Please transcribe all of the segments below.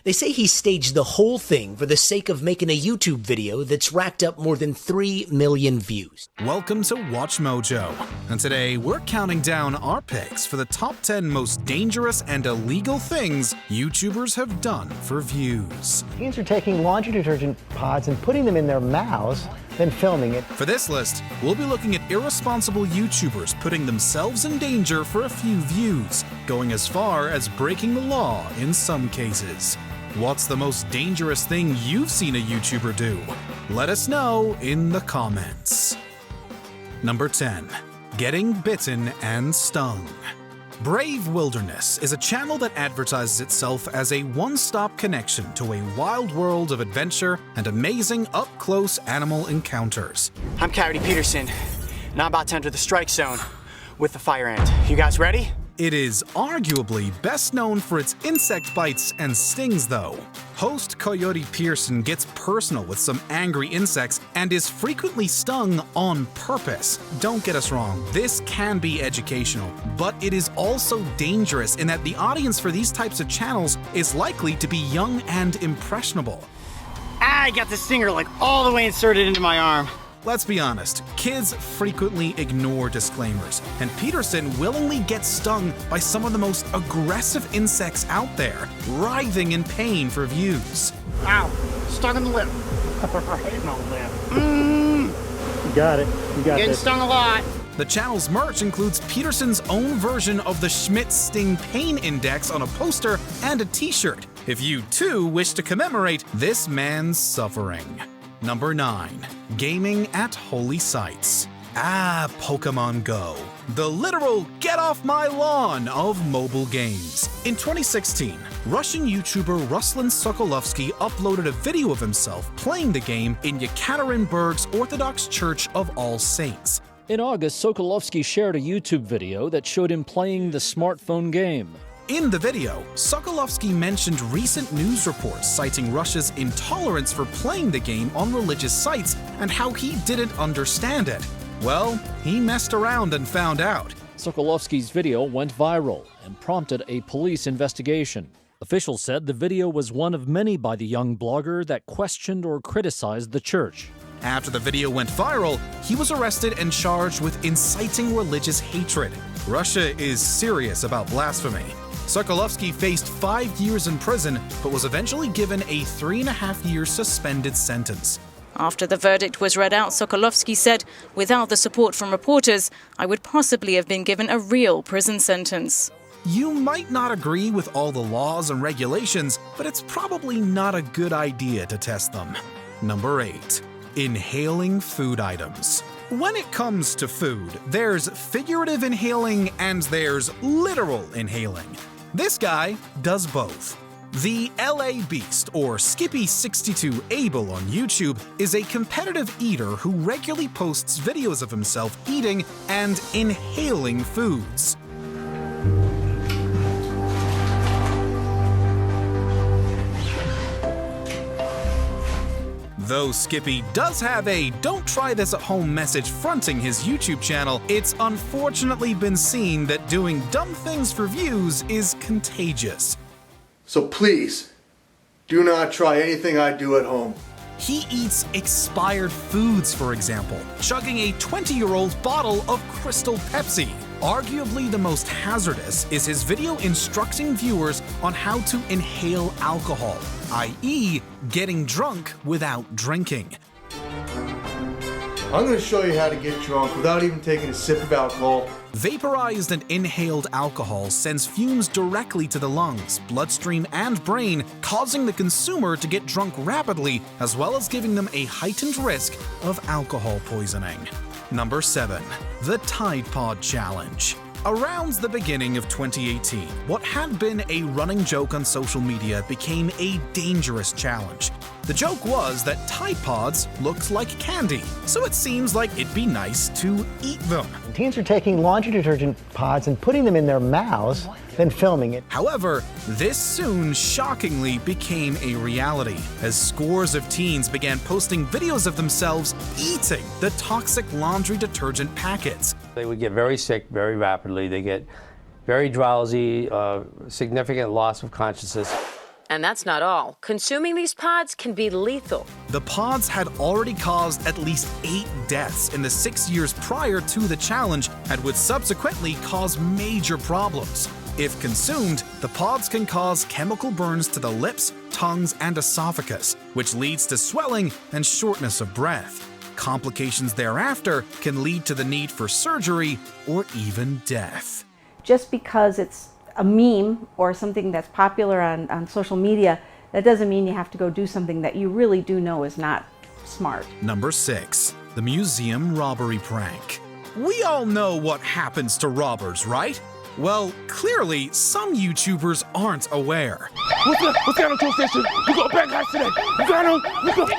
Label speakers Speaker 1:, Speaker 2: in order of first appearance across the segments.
Speaker 1: They say he staged the whole thing for the sake of making a YouTube video that's racked up more than 3 million views.
Speaker 2: Welcome to WatchMojo, and today we're counting down our picks for the top 10 most dangerous and illegal things YouTubers have done for views.
Speaker 3: Teens are taking laundry detergent pods and putting them in their mouths, then filming it.
Speaker 2: For this list, we'll be looking at irresponsible YouTubers putting themselves in danger for a few views, going as far as breaking the law in some cases. What's the most dangerous thing you've seen a YouTuber do? Let us know in the comments. Number 10. Getting bitten and stung. Brave Wilderness is a channel that advertises itself as a one-stop connection to a wild world of adventure and amazing up-close animal encounters.
Speaker 4: I'm Coyote Peterson, and I'm about to enter the strike zone with the fire ant. You guys ready?
Speaker 2: It is arguably best known for its insect bites and stings, though. Host Coyote Pearson gets personal with some angry insects and is frequently stung on purpose. Don't get us wrong, this can be educational, but it is also dangerous in that the audience for these types of channels is likely to be young and impressionable.
Speaker 4: I got the stinger like all the way inserted into my arm.
Speaker 2: Let's be honest, kids frequently ignore disclaimers, and Peterson willingly gets stung by some of the most aggressive insects out there, writhing in pain for views.
Speaker 4: Ow, stuck in the lip. Right in the lip.
Speaker 3: You got it. You got
Speaker 4: Getting
Speaker 3: this.
Speaker 4: stung a lot.
Speaker 2: The channel's merch includes Peterson's own version of the Schmidt Sting Pain Index on a poster and a t-shirt, if you too wish to commemorate this man's suffering. Number 9. Gaming at holy sites. Pokemon Go. The literal get off my lawn of mobile games. In 2016, Russian YouTuber Ruslan Sokolovsky uploaded a video of himself playing the game in Yekaterinburg's Orthodox Church of All Saints.
Speaker 5: In August, Sokolovsky shared a YouTube video that showed him playing the smartphone game.
Speaker 2: In the video, Sokolovsky mentioned recent news reports citing Russia's intolerance for playing the game on religious sites and how he didn't understand it. Well, he messed around and found out.
Speaker 5: Sokolovsky's video went viral and prompted a police investigation. Officials said the video was one of many by the young blogger that questioned or criticized the church.
Speaker 2: After the video went viral, he was arrested and charged with inciting religious hatred. Russia is serious about blasphemy. Sokolovsky faced 5 years in prison, but was eventually given a 3.5-year suspended sentence.
Speaker 6: After the verdict was read out, Sokolovsky said, "Without the support from reporters, I would possibly have been given a real prison sentence."
Speaker 2: You might not agree with all the laws and regulations, but it's probably not a good idea to test them. Number 8. Inhaling food items. When it comes to food, there's figurative inhaling and there's literal inhaling. This guy does both. The LA Beast, or Skippy62 Abel on YouTube, is a competitive eater who regularly posts videos of himself eating and inhaling foods. Though Skippy does have a "don't try this at home" message fronting his YouTube channel, it's unfortunately been seen that doing dumb things for views is contagious.
Speaker 7: So please, do not try anything I do at home.
Speaker 2: He eats expired foods, for example, chugging a 20-year-old bottle of Crystal Pepsi. Arguably the most hazardous is his video instructing viewers on how to inhale alcohol, i.e., getting drunk without drinking.
Speaker 7: I'm going to show you how to get drunk without even taking a sip of alcohol.
Speaker 2: Vaporized and inhaled alcohol sends fumes directly to the lungs, bloodstream, and brain, causing the consumer to get drunk rapidly, as well as giving them a heightened risk of alcohol poisoning. Number 7. The Tide Pod Challenge. Around the beginning of 2018, what had been a running joke on social media became a dangerous challenge. The joke was that Tide Pods looked like candy, so it seems like it'd be nice to eat them.
Speaker 3: Teens are taking laundry detergent pods and putting them in their mouths, then filming it.
Speaker 2: However, this soon shockingly became a reality, as scores of teens began posting videos of themselves eating the toxic laundry detergent packets.
Speaker 8: They would get very sick very rapidly. They get very drowsy, significant loss of consciousness. And that's not all. Consuming these pods can be lethal.
Speaker 2: The pods had already caused at least 8 deaths in the 6 years prior to the challenge and would subsequently cause major problems. If consumed, the pods can cause chemical burns to the lips, tongues, and esophagus, which leads to swelling and shortness of breath. Complications thereafter can lead to the need for surgery or even death.
Speaker 9: Just because it's a meme or something that's popular on social media, that doesn't mean you have to go do something that you really do know is not smart.
Speaker 2: Number 6. The museum robbery prank. We all know what happens to robbers, right? Well, clearly, some YouTubers aren't aware.
Speaker 10: What's down on the station? We got a bad guy today. We got him. We got him.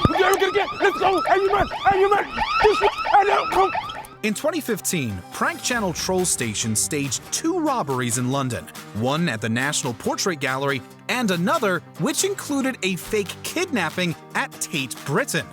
Speaker 10: Let's go. Hey, you man. Come.
Speaker 2: In 2015, prank channel Troll Station staged 2 robberies in London, one at the National Portrait Gallery and another which included a fake kidnapping at Tate Britain.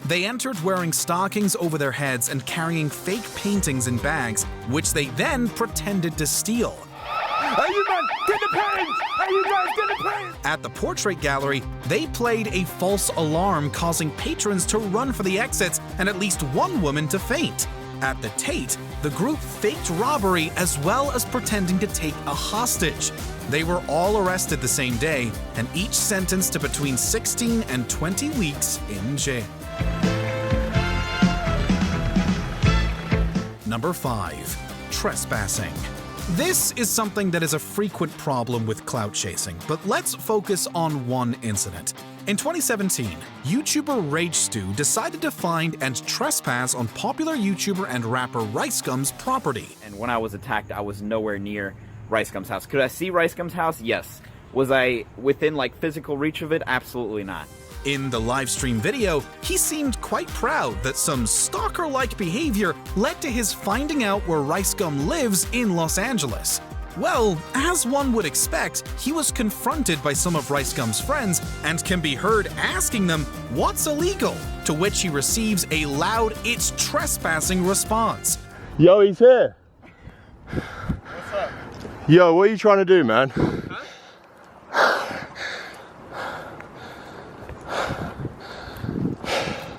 Speaker 2: They entered wearing stockings over their heads and carrying fake paintings in bags, which they then pretended to steal.
Speaker 10: Hey, you man, get the paintings! Hey, you guys, get the paintings!
Speaker 2: At the Portrait Gallery, they played a false alarm, causing patrons to run for the exits and at least one woman to faint. At the Tate, the group faked robbery as well as pretending to take a hostage. They were all arrested the same day and each sentenced to between 16 and 20 weeks in jail. Number 5. Trespassing. This is something that is a frequent problem with clout chasing, but let's focus on one incident. In 2017, YouTuber Rage Stew decided to find and trespass on popular YouTuber and rapper RiceGum's property.
Speaker 11: And when I was attacked, I was nowhere near RiceGum's house. Could I see RiceGum's house? Yes. Was I within physical reach of it? Absolutely not.
Speaker 2: In the live stream video, he seemed quite proud that some stalker-like behavior led to his finding out where RiceGum lives in Los Angeles. Well, as one would expect, he was confronted by some of RiceGum's friends and can be heard asking them, "What's illegal?" To which he receives a loud "It's trespassing" response.
Speaker 10: Yo, he's here.
Speaker 7: What's up? Yo, what are you trying to do, man?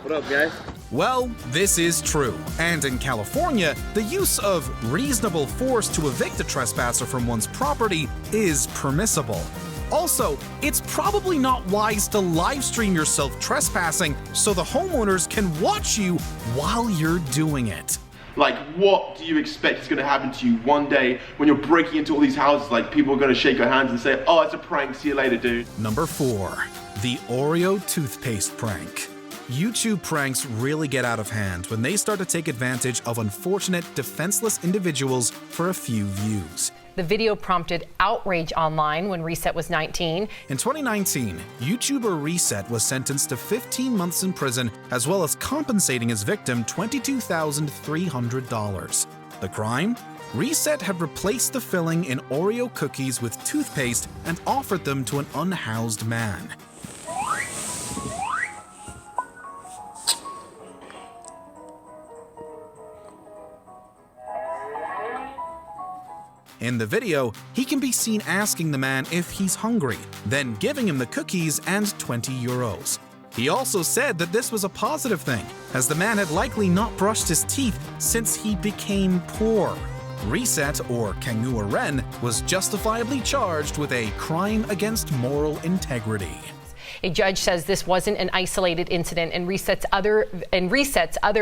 Speaker 11: What up, guys?
Speaker 2: Well, this is true, and in California, the use of reasonable force to evict a trespasser from one's property is permissible. Also, it's probably not wise to live stream yourself trespassing so the homeowners can watch you while you're doing it.
Speaker 12: What do you expect is going to happen to you one day when you're breaking into all these houses? People are going to shake your hands and say, "Oh, it's a prank, see you later, dude."
Speaker 2: Number 4. The Oreo toothpaste prank. YouTube pranks really get out of hand when they start to take advantage of unfortunate, defenseless individuals for a few views.
Speaker 13: The video prompted outrage online when Reset was 19.
Speaker 2: In 2019, YouTuber Reset was sentenced to 15 months in prison as well as compensating his victim $22,300. The crime? Reset had replaced the filling in Oreo cookies with toothpaste and offered them to an unhoused man. In the video, he can be seen asking the man if he's hungry, then giving him the cookies and 20 euros. He also said that this was a positive thing, as the man had likely not brushed his teeth since he became poor. Reset, or Kangua Ren, was justifiably charged with a crime against moral integrity.
Speaker 13: A judge says this wasn't an isolated incident, and Reset's other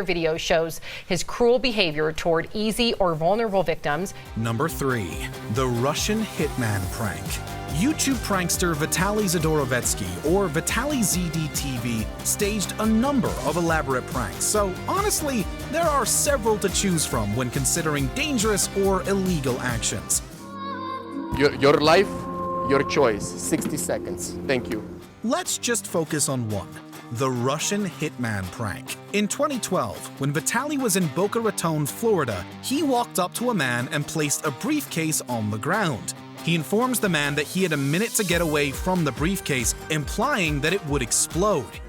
Speaker 13: video shows his cruel behavior toward easy or vulnerable victims.
Speaker 2: Number 3. The Russian hitman prank. YouTube prankster Vitaly Zadorovetsky, or Vitaly ZDTV, staged a number of elaborate pranks, so honestly, there are several to choose from when considering dangerous or illegal actions.
Speaker 14: Your life, your choice. 60 seconds. Thank you.
Speaker 2: Let's just focus on one. The Russian hitman prank. In 2012, when Vitaly was in Boca Raton, Florida, he walked up to a man and placed a briefcase on the ground. He informs the man that he had a minute to get away from the briefcase, implying that it would explode.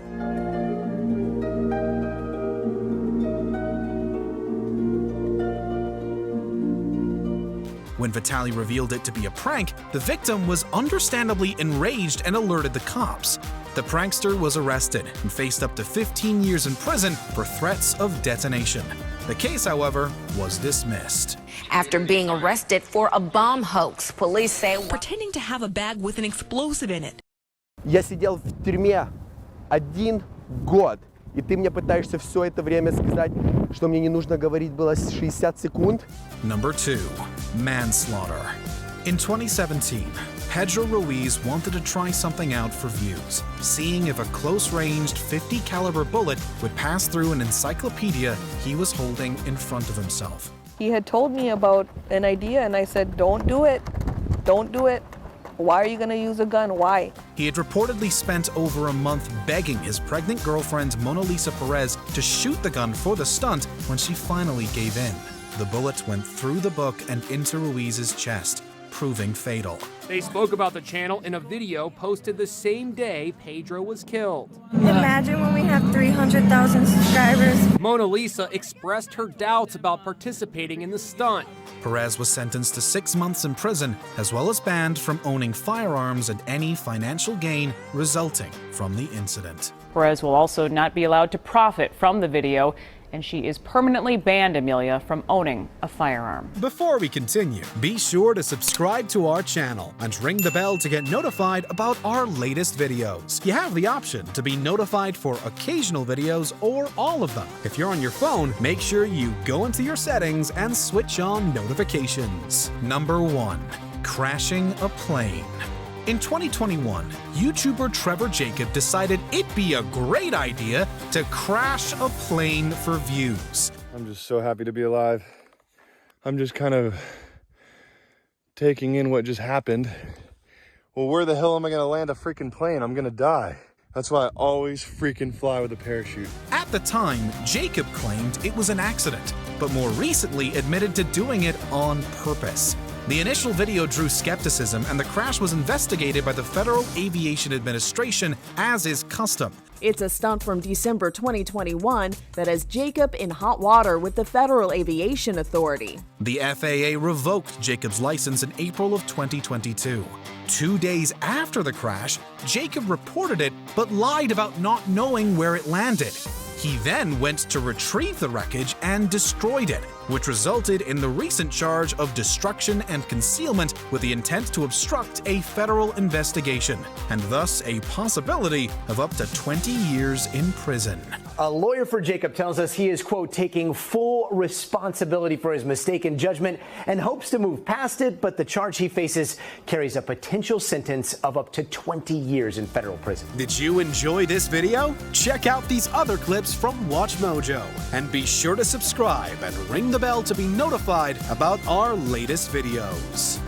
Speaker 2: When When Vitaly revealed it to be a prank, the victim was understandably enraged and alerted the cops. The prankster was arrested and faced up to 15 years in prison for threats of detonation. The case, however, was dismissed.
Speaker 15: After being arrested for a bomb hoax, police say
Speaker 16: pretending to have a bag with an explosive in it.
Speaker 14: Я сидел в тюрьме 1 год, и ты мне пытаешься все это время сказать, что мне не нужно говорить было 60 секунд?
Speaker 2: Number 2. Manslaughter. In 2017, Pedro Ruiz wanted to try something out for views, seeing if a close-ranged .50 caliber bullet would pass through an encyclopedia he was holding in front of himself.
Speaker 17: He had told me about an idea and I said, don't do it, don't do it. Why are you going to use a gun? Why?
Speaker 2: He had reportedly spent over a month begging his pregnant girlfriend Mona Lisa Perez to shoot the gun for the stunt when she finally gave in. The bullet went through the book and into Ruiz's chest, proving fatal.
Speaker 18: They spoke about the channel in a video posted the same day Pedro was killed.
Speaker 19: Imagine when we have 300,000 subscribers.
Speaker 18: Mona Lisa expressed her doubts about participating in the stunt.
Speaker 2: Perez was sentenced to 6 months in prison, as well as banned from owning firearms and any financial gain resulting from the incident.
Speaker 20: Perez will also not be allowed to profit from the video, and she is permanently banned, Amelia, from owning a firearm.
Speaker 2: Before we continue, be sure to subscribe to our channel and ring the bell to get notified about our latest videos. You have the option to be notified for occasional videos or all of them. If you're on your phone, make sure you go into your settings and switch on notifications. Number 1. Crashing a plane. In 2021, YouTuber Trevor Jacob decided it'd be a great idea to crash a plane for views.
Speaker 21: I'm just so happy to be alive. I'm just kind of taking in what just happened. Well, where the hell am I gonna land a freaking plane? I'm gonna die. That's why I always freaking fly with a parachute.
Speaker 2: At the time, Jacob claimed it was an accident, but more recently admitted to doing it on purpose. The initial video drew skepticism, and the crash was investigated by the Federal Aviation Administration, as is custom.
Speaker 22: It's a stunt from December 2021 that has Jacob in hot water with the Federal Aviation Authority.
Speaker 2: The FAA revoked Jacob's license in April of 2022. 2 days after the crash, Jacob reported it, but lied about not knowing where it landed. He then went to retrieve the wreckage and destroyed it, which resulted in the recent charge of destruction and concealment with the intent to obstruct a federal investigation, and thus a possibility of up to 20 years in prison.
Speaker 1: A lawyer for Jacob tells us he is, quote, taking full responsibility for his mistaken judgment and hopes to move past it, but the charge he faces carries a potential sentence of up to 20 years in federal prison.
Speaker 2: Did you enjoy this video? Check out these other clips from WatchMojo, and be sure to subscribe and ring the bell to be notified about our latest videos.